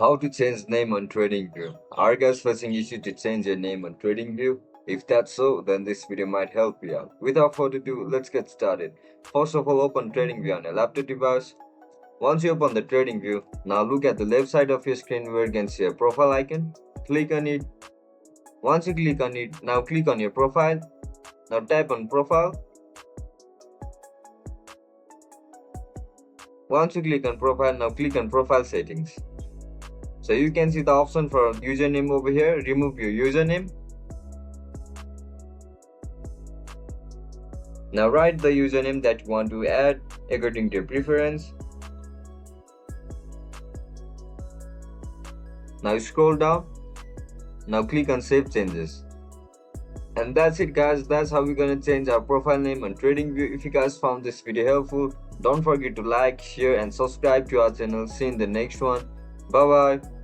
How to change name on TradingView. Are you guys facing issue to change your name on TradingView? If that's so, then this video might help you out. Without further ado, let's get started. First of all, open TradingView on a laptop device. Once you open the TradingView, now look at the left side of your screen where you can see a profile icon. Click on it. Once you click on it, now click on your profile. Now tap on profile. Once you click on profile, now click on profile settings. So you can see the option for username over here. Remove your username. Now write the username that you want to add according to your preference. Now scroll down. Now click on save changes. And that's it guys, that's how we're gonna change our profile name on TradingView. If you guys found this video helpful, don't forget to like, share and subscribe to our channel. See you in the next one. Bye bye.